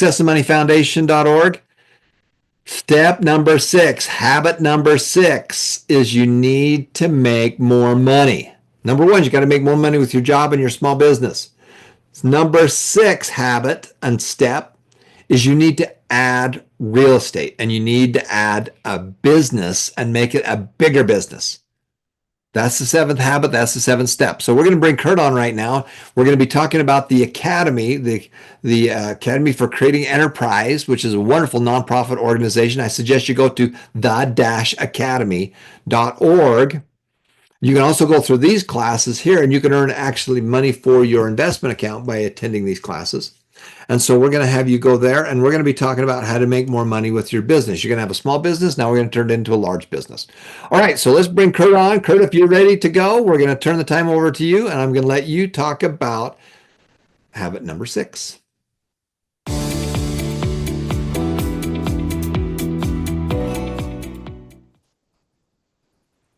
successandmoneyfoundation.org. Step number 6, habit number 6 is you need to make more money. Number 1, you got to make more money with your job and your small business. Number 6 habit and step is you need to add real estate, and you need to add a business and make it a bigger business. That's the 7th habit. That's the 7th step. So we're going to bring Kurt on right now. We're going to be talking about the Academy, the Academy for Creating Enterprise, which is a wonderful nonprofit organization. I suggest you go to the-academy.org. You can also go through these classes here, and you can earn actually money for your investment account by attending these classes. And so we're going to have you go there, and we're going to be talking about how to make more money with your business. You're going to have a small business. Now we're going to turn it into a large business. All right, so let's bring Kurt on. Kurt, if you're ready to go, we're going to turn the time over to you, and I'm going to let you talk about habit number 6.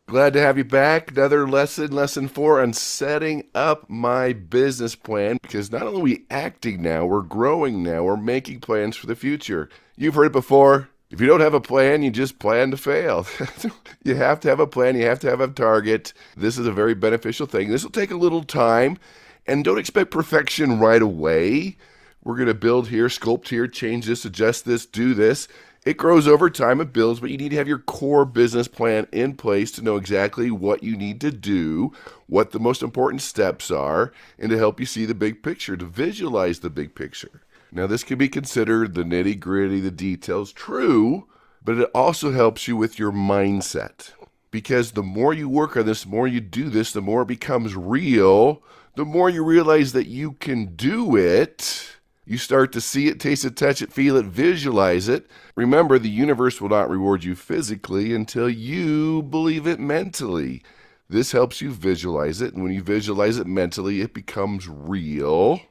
Glad to have you back. Another lesson 4 on setting up my business plan, because not only are we acting now, we're growing now, we're making plans for the future. You've heard it before. If you don't have a plan, you just plan to fail. You have to have a plan. You have to have a target. This is a very beneficial thing. This will take a little time, and don't expect perfection right away. We're going to build here, sculpt here, change this, adjust this, do this. It grows over time, it builds, but you need to have your core business plan in place to know exactly what you need to do, what the most important steps are, and to help you see the big picture, to visualize the big picture. Now, this can be considered the nitty-gritty, the details, true, but it also helps you with your mindset. Because the more you work on this, the more you do this, the more it becomes real, the more you realize that you can do it. You start to see it, taste it, touch it, feel it, visualize it. Remember, the universe will not reward you physically until you believe it mentally. This helps you visualize it, and when you visualize it mentally, it becomes real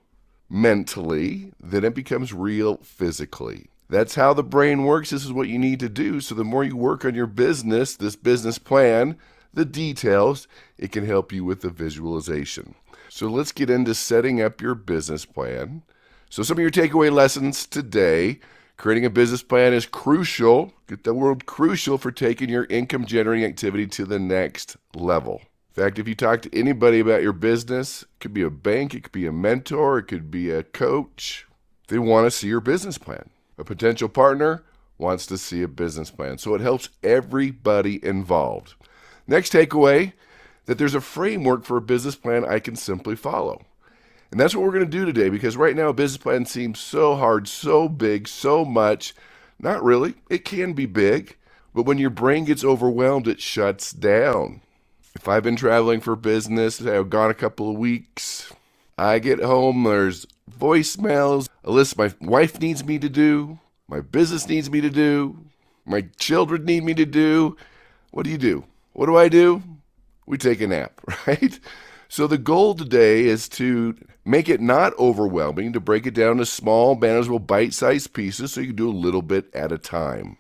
mentally, then it becomes real physically. That's how the brain works. This is what you need to do. So the more you work on your business, this business plan, the details, it can help you with the visualization. So let's get into setting up your business plan. So some of your takeaway lessons today: creating a business plan is crucial. Get the word crucial for taking your income generating activity to the next level. In fact, if you talk to anybody about your business, it could be a bank, it could be a mentor, it could be a coach, they want to see your business plan. A potential partner wants to see a business plan. So it helps everybody involved. Next takeaway, that there's a framework for a business plan I can simply follow. And that's what we're going to do today, because right now a business plan seems so hard, so big, so much. Not really. It can be big, but when your brain gets overwhelmed, it shuts down. If I've been traveling for business, I've gone a couple of weeks, I get home, there's voicemails, a list my wife needs me to do, my business needs me to do, my children need me to do. What do? What do? We take a nap, right? So the goal today is to make it not overwhelming, to break it down to small, manageable, bite-sized pieces so you can do a little bit at a time.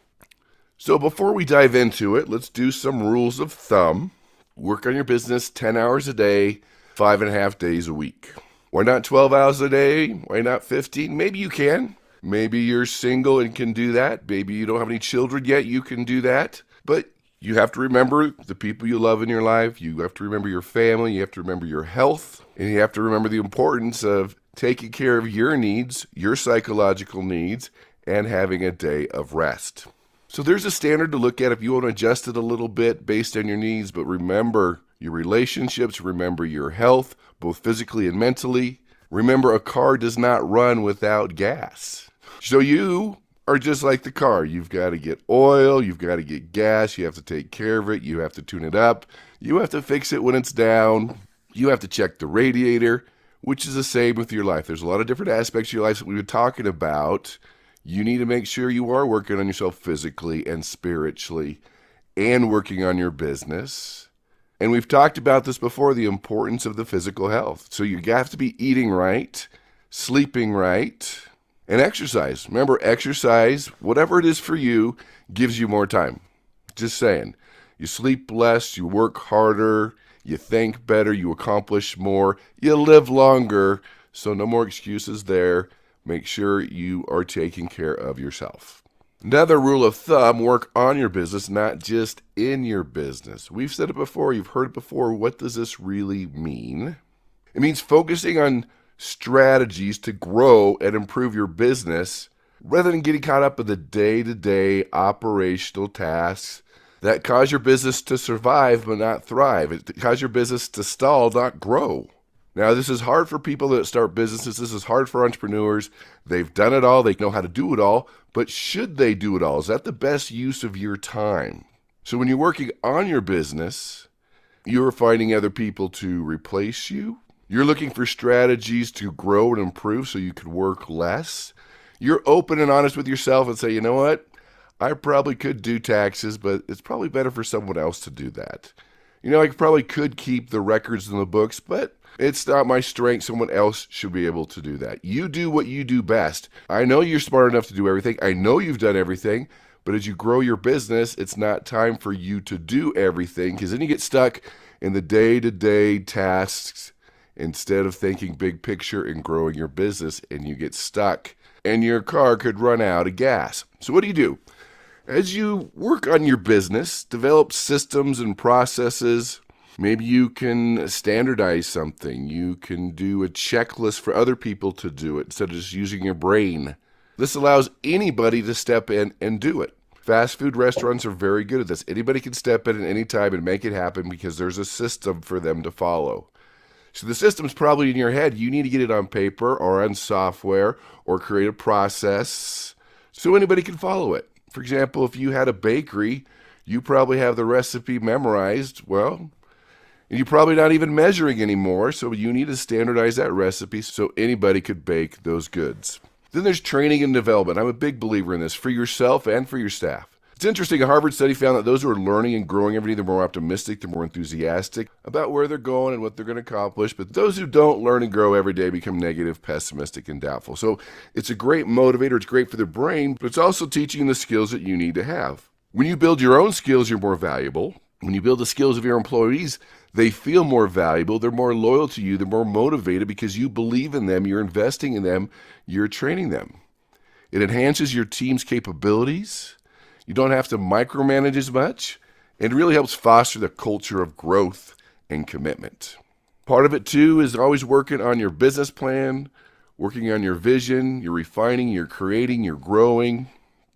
So before we dive into it, let's do some rules of thumb. Work on your business 10 hours a day, 5.5 days a week. Why not 12 hours a day? Why not 15? Maybe you can. Maybe you're single and can do that. Maybe you don't have any children yet, you can do that. But you have to remember the people you love in your life. You have to remember your family. You have to remember your health. And you have to remember the importance of taking care of your needs, your psychological needs, and having a day of rest. So there's a standard to look at if you want to adjust it a little bit based on your needs. But remember your relationships. Remember your health, both physically and mentally. Remember, a car does not run without gas. So you are just like the car. You've got to get oil, you've got to get gas, you have to take care of it, you have to tune it up, you have to fix it when it's down, you have to check the radiator, which is the same with your life. There's a lot of different aspects of your life that we've been talking about. You need to make sure you are working on yourself physically and spiritually and working on your business. And we've talked about this before, the importance of the physical health. So you have to be eating right, sleeping right, and exercise. Remember, exercise, whatever it is for you, gives you more time. Just saying. You sleep less, you work harder, you think better, you accomplish more, you live longer. So no more excuses there. Make sure you are taking care of yourself. Another rule of thumb, work on your business, not just in your business. We've said it before, you've heard it before. What does this really mean? It means focusing on strategies to grow and improve your business rather than getting caught up in the day-to-day operational tasks that cause your business to survive but not thrive. It cause your business to stall, not grow. Now, this is hard for people that start businesses. This is hard for entrepreneurs. They've done it all. They know how to do it all. But should they do it all? Is that the best use of your time? So when you're working on your business, you're finding other people to replace you. You're looking for strategies to grow and improve so you can work less. You're open and honest with yourself and say, you know what? I probably could do taxes, but it's probably better for someone else to do that. I probably could keep the records in the books, but it's not my strength. Someone else should be able to do that. You do what you do best. I know you're smart enough to do everything. I know you've done everything, but as you grow your business, it's not time for you to do everything because then you get stuck in the day-to-day tasks instead of thinking big picture and growing your business, and you get stuck and your car could run out of gas. So what do? As you work on your business, develop systems and processes. Maybe you can standardize something. You can do a checklist for other people to do it instead of just using your brain. This allows anybody to step in and do it. Fast food restaurants are very good at this. Anybody can step in at any time and make it happen because there's a system for them to follow. So the system's probably in your head. You need to get it on paper or on software or create a process so anybody can follow it. For example, if you had a bakery, you probably have the recipe memorized. Well, and you're probably not even measuring anymore, so you need to standardize that recipe so anybody could bake those goods. Then there's training and development. I'm a big believer in this for yourself and for your staff. It's interesting, a Harvard study found that those who are learning and growing every day, they're more optimistic, they're more enthusiastic about where they're going and what they're going to accomplish. But those who don't learn and grow every day become negative, pessimistic, and doubtful. So it's a great motivator. It's great for the brain, but it's also teaching the skills that you need to have. When you build your own skills, you're more valuable. When you build the skills of your employees, they feel more valuable. They're more loyal to you. They're more motivated because you believe in them. You're investing in them. You're training them. It enhances your team's capabilities. You don't have to micromanage as much, and it really helps foster the culture of growth and commitment. Part of it, too, is always working on your business plan, working on your vision. You're refining, you're creating, you're growing.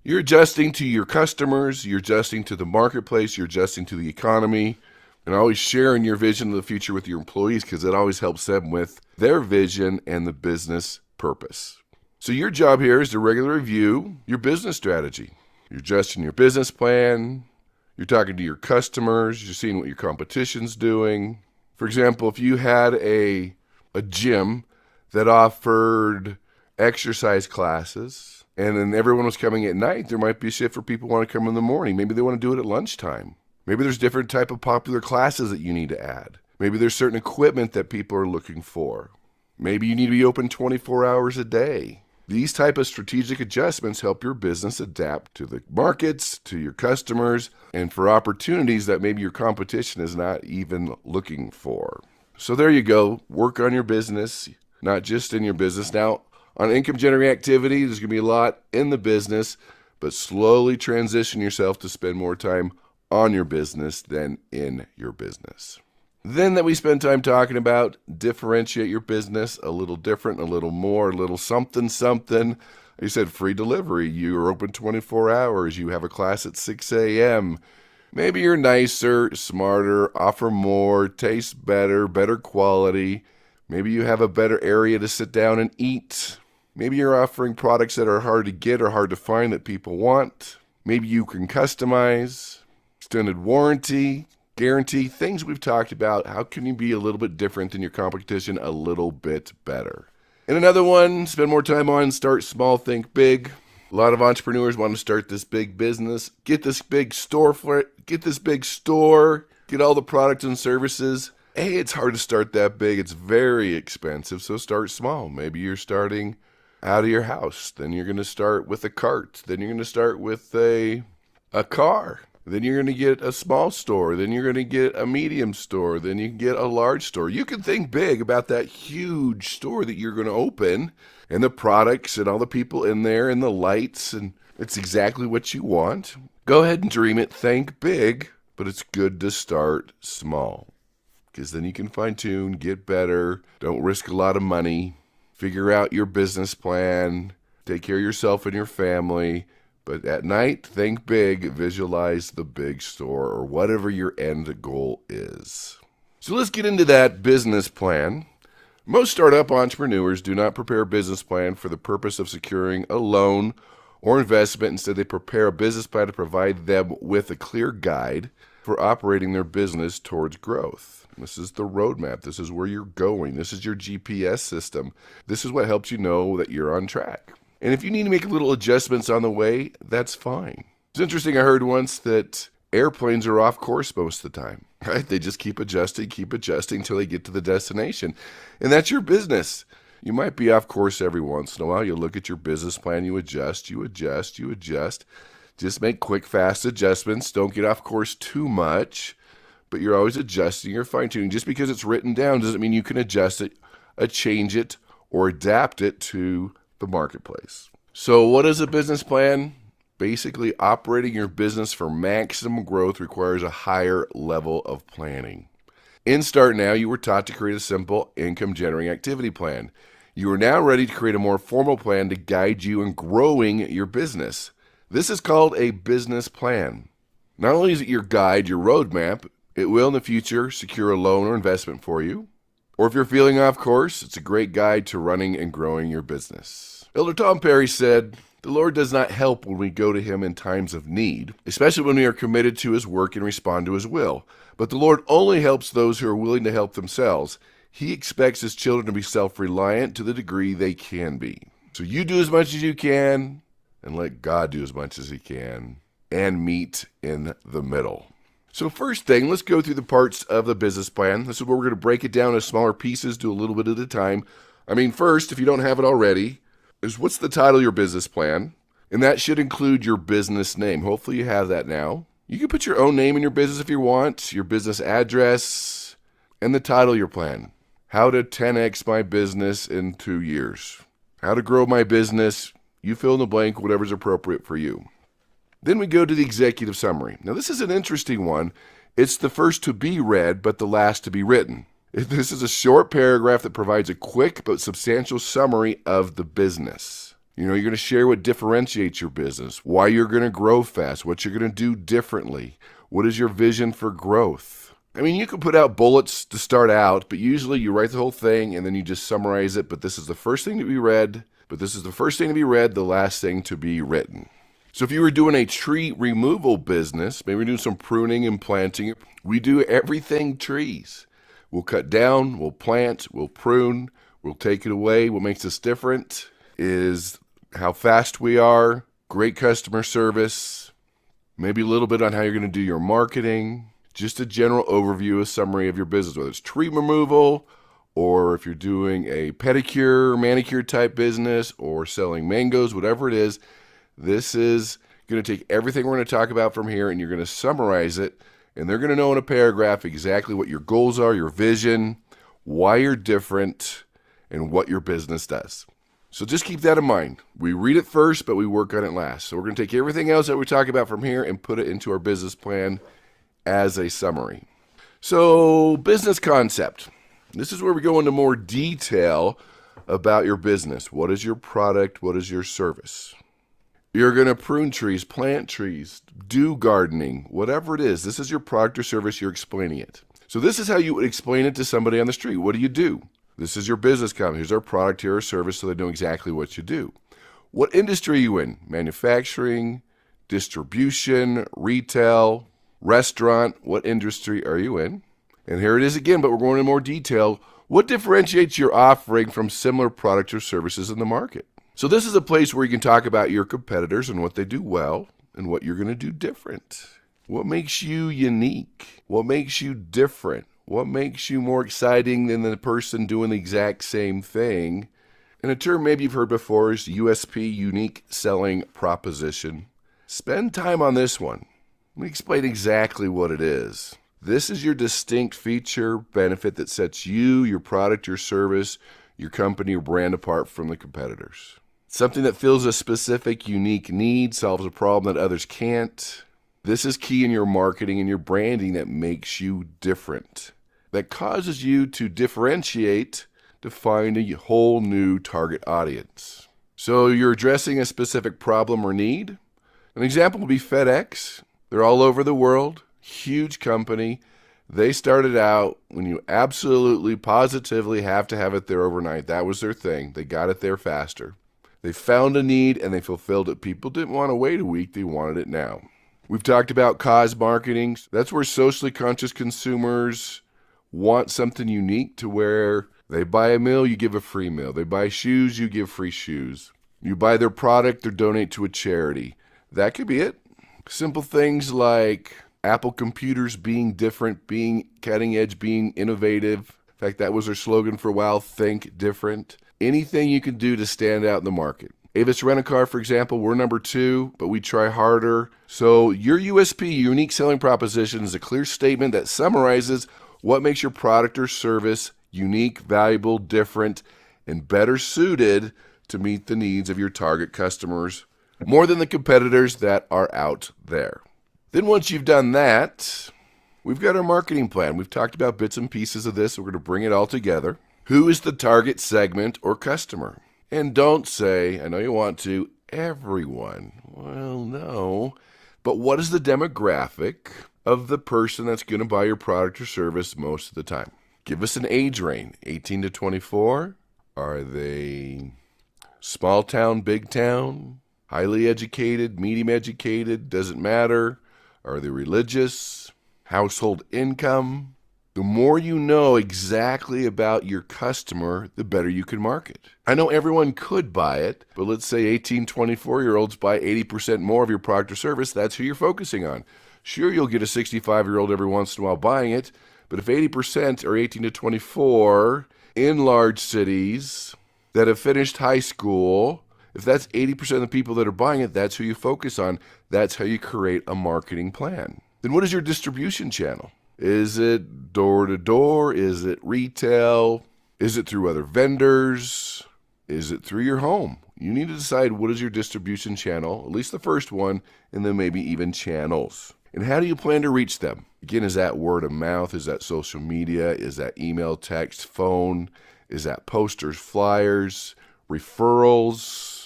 You're adjusting to your customers, you're adjusting to the marketplace, you're adjusting to the economy, and always sharing your vision of the future with your employees because it always helps them with their vision and the business purpose. So your job here is to regularly review your business strategy. You're adjusting your business plan. You're talking to your customers. You're seeing what your competition's doing. For example, if you had a gym that offered exercise classes and then everyone was coming at night, there might be a shift for people who want to come in the morning. Maybe they want to do it at lunchtime. Maybe there's different type of popular classes that you need to add. Maybe there's certain equipment that people are looking for. Maybe you need to be open 24 hours a day. These type of strategic adjustments help your business adapt to the markets, to your customers, and for opportunities that maybe your competition is not even looking for. So there you go. Work on your business, not just in your business. Now, on income generating activity, there's going to be a lot in the business, but slowly transition yourself to spend more time on your business than in your business. Then that we spend time talking about differentiate your business a little different, a little more, a little something. You said free delivery. You're open 24 hours. You have a class at 6 a.m. Maybe you're nicer, smarter, offer more, taste better, better quality. Maybe you have a better area to sit down and eat. Maybe you're offering products that are hard to get or hard to find that people want. Maybe you can customize, extended warranty, guarantee, things we've talked about. How can you be a little bit different than your competition, a little bit better? And another one, spend more time on start small, think big. A lot of entrepreneurs want to start this big business, get this big store for it, get all the products and services. Hey, it's hard to start that big. It's very expensive, so start small. Maybe you're starting out of your house. Then you're going to start with a cart. Then you're going to start with a car. Then you're going to get a small store. Then you're going to get a medium store. Then you can get a large store. You can think big about that huge store that you're going to open and the products and all the people in there and the lights, and it's exactly what you want. Go ahead and dream it. Think big, but it's good to start small because then you can fine tune, get better, don't risk a lot of money, figure out your business plan, take care of yourself and your family. But at night, think big, visualize the big store or whatever your end goal is. So let's get into that business plan. Most startup entrepreneurs do not prepare a business plan for the purpose of securing a loan or investment. Instead, they prepare a business plan to provide them with a clear guide for operating their business towards growth. This is the roadmap. This is where you're going. This is your GPS system. This is what helps you know that you're on track. And if you need to make little adjustments on the way, that's fine. It's interesting, I heard once that airplanes are off course most of the time, right? They just keep adjusting until they get to the destination. And that's your business. You might be off course every once in a while. You look at your business plan, you adjust. Just make quick, fast adjustments. Don't get off course too much, but you're always adjusting or fine-tuning. Just because it's written down doesn't mean you can adjust it, change it, or adapt it to the marketplace. So what is a business plan? Basically, operating your business for maximum growth requires a higher level of planning. In Start Now, you were taught to create a simple income-generating activity plan. You are now ready to create a more formal plan to guide you in growing your business. This is called a business plan. Not only is it your guide, your roadmap, it will in the future secure a loan or investment for you. Or if you're feeling off course, it's a great guide to running and growing your business. Elder Tom Perry said, "The Lord does not help when we go to Him in times of need, especially when we are committed to His work and respond to His will. But the Lord only helps those who are willing to help themselves. He expects His children to be self-reliant to the degree they can be." So you do as much as you can, and let God do as much as He can, and meet in the middle. So first thing, let's go through the parts of the business plan. This is where we're going to break it down into smaller pieces, do a little bit at a time. First, if you don't have it already, is what's the title of your business plan? And that should include your business name. Hopefully you have that now. You can put your own name in your business if you want, your business address, and the title of your plan. How to 10x my business in 2 years. How to grow my business. You fill in the blank, whatever's appropriate for you. Then we go to the executive summary. Now, this is an interesting one. It's the first to be read, but the last to be written. This is a short paragraph that provides a quick but substantial summary of the business. You're going to share what differentiates your business, why you're going to grow fast, what you're going to do differently, what is your vision for growth. You can put out bullets to start out, but usually you write the whole thing and then you just summarize it. But this is the first thing to be read, the last thing to be written. So if you were doing a tree removal business, maybe we're doing some pruning and planting, we do everything trees. We'll cut down, we'll plant, we'll prune, we'll take it away. What makes us different is how fast we are, great customer service, maybe a little bit on how you're going to do your marketing, just a general overview, a summary of your business, whether it's tree removal or if you're doing a pedicure, manicure type business or selling mangoes, whatever it is. This is going to take everything we're going to talk about from here and you're going to summarize it, and they're going to know in a paragraph exactly what your goals are, your vision, why you're different, and what your business does. So just keep that in mind. We read it first, but we work on it last. So we're going to take everything else that we talk about from here and put it into our business plan as a summary. So business concept. This is where we go into more detail about your business. What is your product? What is your service? You're going to prune trees, plant trees, do gardening, whatever it is. This is your product or service. You're explaining it. So this is how you would explain it to somebody on the street. What do you do? This is your business comment. Here's our product, here's our service, so they know exactly what you do. What industry are you in? Manufacturing, distribution, retail, restaurant. What industry are you in? And here it is again, but we're going into more detail. What differentiates your offering from similar products or services in the market? So this is a place where you can talk about your competitors and what they do well and what you're going to do different. What makes you unique? What makes you different? What makes you more exciting than the person doing the exact same thing? And a term maybe you've heard before is USP, unique selling proposition. Spend time on this one. Let me explain exactly what it is. This is your distinct feature benefit that sets you, your product, your service, your company, or brand apart from the competitors. Something that fills a specific, unique need, solves a problem that others can't. This is key in your marketing and your branding that makes you different, that causes you to differentiate to find a whole new target audience. So you're addressing a specific problem or need. An example would be FedEx. They're all over the world, huge company. They started out when you absolutely, positively have to have it there overnight. That was their thing. They got it there faster. They found a need and they fulfilled it. People didn't want to wait a week. They wanted it now. We've talked about cause marketing. That's where socially conscious consumers want something unique to where they buy a meal, you give a free meal. They buy shoes, you give free shoes. You buy their product or donate to a charity. That could be it. Simple things like Apple computers being different, being cutting edge, being innovative. In fact, that was their slogan for a while, think different. Anything you can do to stand out in the market. Avis Rent-A-Car, for example, we're number 2, but we try harder. So your USP, unique selling proposition, is a clear statement that summarizes what makes your product or service unique, valuable, different, and better suited to meet the needs of your target customers more than the competitors that are out there. Then once you've done that, we've got our marketing plan. We've talked about bits and pieces of this. So we're going to bring it all together. Who is the target segment or customer? And don't say, I know you want to, everyone. Well, no. But what is the demographic of the person that's going to buy your product or service most of the time? Give us an age range, 18 to 24. Are they small town, big town, highly educated, medium educated? Doesn't matter. Are they religious? Household income? The more you know exactly about your customer, the better you can market. I know everyone could buy it, but let's say 18, 24-year-olds buy 80% more of your product or service. That's who you're focusing on. Sure, you'll get a 65-year-old every once in a while buying it, but if 80% are 18 to 24 in large cities that have finished high school, if that's 80% of the people that are buying it, that's who you focus on. That's how you create a marketing plan. Then what is your distribution channel? Is it door-to-door? Is it retail? Is it through other vendors? Is it through your home? You need to decide what is your distribution channel, at least the first one, and then maybe even channels. And how do you plan to reach them? Again, is that word of mouth? Is that social media? Is that email, text, phone? Is that posters, flyers, referrals?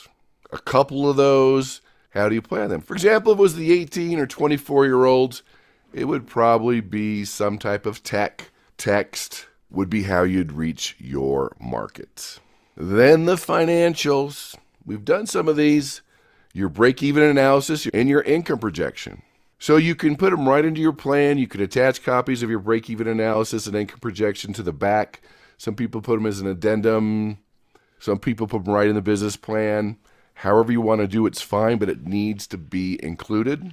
A couple of those. How do you plan them? For example, if it was the 18 or 24-year-olds, it would probably be some type of text would be how you'd reach your market. Then the financials. We've done some of these. Your break-even analysis and your income projection. So you can put them right into your plan. You can attach copies of your break-even analysis and income projection to the back. Some people put them as an addendum. Some people put them right in the business plan. However you want to do it's fine, but it needs to be included.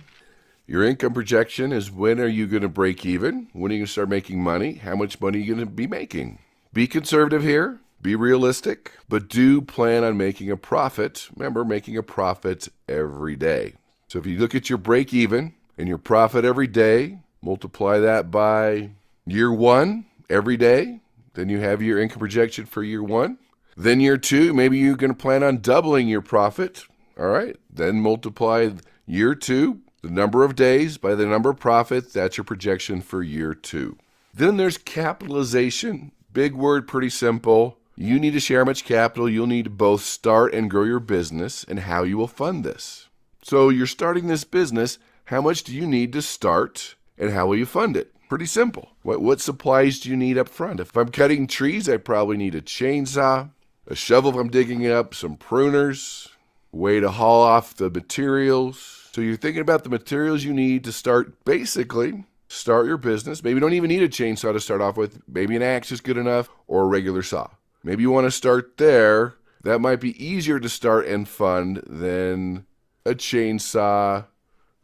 Your income projection is when are you going to break even? When are you going to start making money? How much money are you going to be making? Be conservative here. Be realistic. But do plan on making a profit. Remember, making a profit every day. So if you look at your break even and your profit every day, multiply that by year 1 every day. Then you have your income projection for year 1. Then year 2, maybe you're going to plan on doubling your profit. All right. Then multiply year 2. The number of days by the number of profit, that's your projection for year 2. Then there's capitalization. Big word, pretty simple. You need to share how much capital you'll need to both start and grow your business and how you will fund this. So you're starting this business. How much do you need to start and how will you fund it? Pretty simple. What supplies do you need up front? If I'm cutting trees, I probably need a chainsaw, a shovel if I'm digging up, some pruners, a way to haul off the materials. So you're thinking about the materials you need to start your business. Maybe you don't even need a chainsaw to start off with. Maybe an axe is good enough or a regular saw. Maybe you want to start there. That might be easier to start and fund than a chainsaw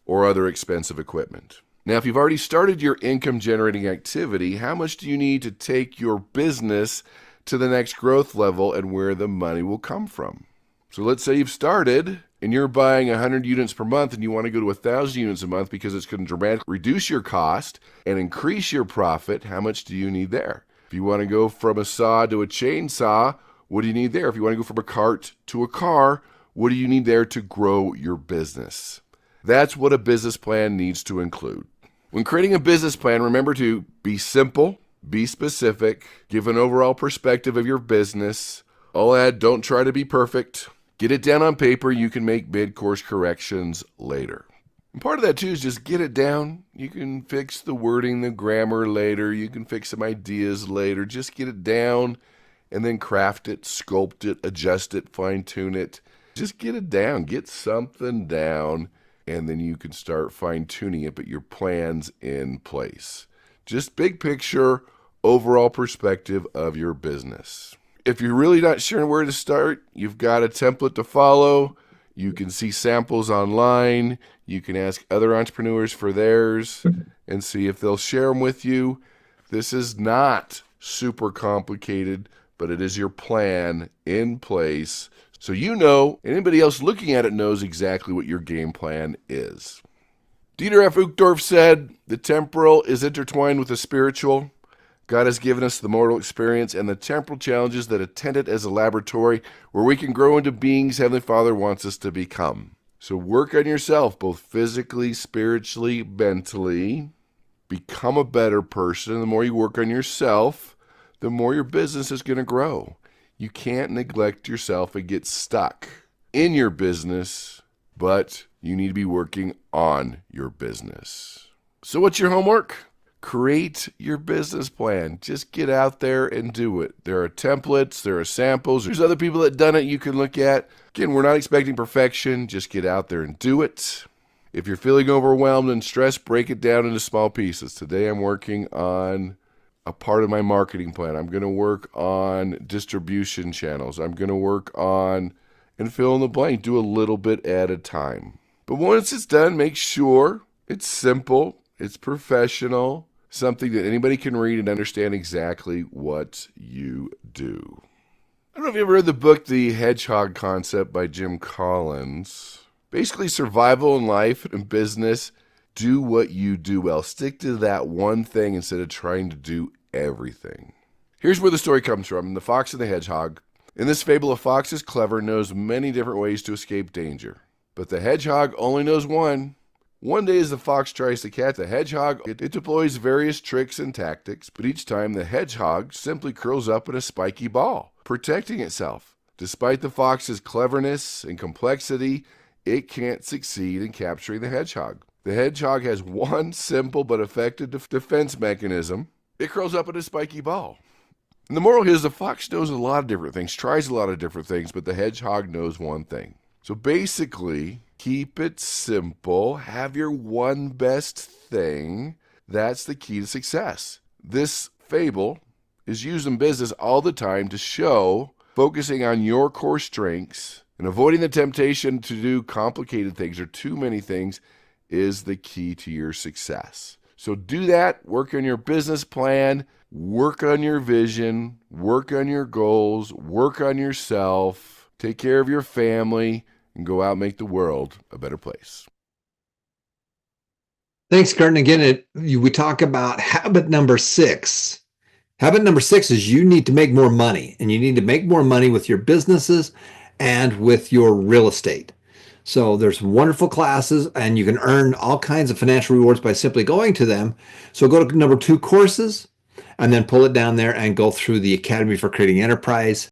or other expensive equipment. Now, if you've already started your income generating activity, how much do you need to take your business to the next growth level and where the money will come from? So let's say you've started and you're buying 100 units per month and you want to go to 1,000 units a month because it's going to dramatically reduce your cost and increase your profit, how much do you need there? If you want to go from a saw to a chainsaw, what do you need there? If you want to go from a cart to a car, what do you need there to grow your business? That's what a business plan needs to include. When creating a business plan, remember to be simple, be specific, give an overall perspective of your business. I'll add, don't try to be perfect. Get it down on paper. You can make mid-course corrections later. And part of that too is just get it down. You can fix the wording, the grammar later. You can fix some ideas later. Just get it down and then craft it, sculpt it, adjust it, fine-tune it. Just get it down. Get something down, and then you can start fine-tuning it, but your plan's in place. Just big picture, overall perspective of your business. If you're really not sure where to start, you've got a template to follow. You can see samples online. You can ask other entrepreneurs for theirs and see if they'll share them with you. This is not super complicated, but it is your plan in place. So you know, and anybody else looking at it knows exactly what your game plan is. Dieter F. Uchtdorf said, the temporal is intertwined with the spiritual. God has given us the mortal experience and the temporal challenges that attend it as a laboratory where we can grow into beings Heavenly Father wants us to become. So work on yourself, both physically, spiritually, mentally. Become a better person. The more you work on yourself, the more your business is going to grow. You can't neglect yourself and get stuck in your business, but you need to be working on your business. So what's your homework? Create your business plan. Just get out there and do it. There are templates, there are samples, there's other people that have done it you can look at. Again, we're not expecting perfection. Just get out there and do it. If you're feeling overwhelmed and stressed, break it down into small pieces. Today I'm working on a part of my marketing plan. I'm going to work on distribution channels. I'm going to work on, and fill in the blank, do a little bit at a time. But once it's done, make sure it's simple, it's professional, something that anybody can read and understand exactly what you do. I don't know if you ever read the book, The Hedgehog Concept by Jim Collins. Basically, survival in life and business, do what you do well. Stick to that one thing instead of trying to do everything. Here's where the story comes from, The Fox and the Hedgehog. In this fable, a fox is clever and knows many different ways to escape danger. But the hedgehog only knows one. One day as the fox tries to catch the hedgehog, it deploys various tricks and tactics, but each time the hedgehog simply curls up in a spiky ball, protecting itself. Despite the fox's cleverness and complexity, it can't succeed in capturing the hedgehog. The hedgehog has one simple but effective defense mechanism. It curls up in a spiky ball. And the moral is the fox knows a lot of different things, tries a lot of different things, but the hedgehog knows one thing. So basically, keep it simple. Have your one best thing. That's the key to success. This fable is used in business all the time to show focusing on your core strengths and avoiding the temptation to do complicated things or too many things is the key to your success. So do that. Work on your business plan. Work on your vision. Work on your goals. Work on yourself. Take care of your family. And go out and make the world a better place. Thanks, Kurt. And again, we talk about habit number 6. Habit number 6 is you need to make more money, and you need to make more money with your businesses and with your real estate. So there's wonderful classes, and you can earn all kinds of financial rewards by simply going to them. So go to number 2 courses, and then pull it down there and go through the Academy for Creating Enterprise.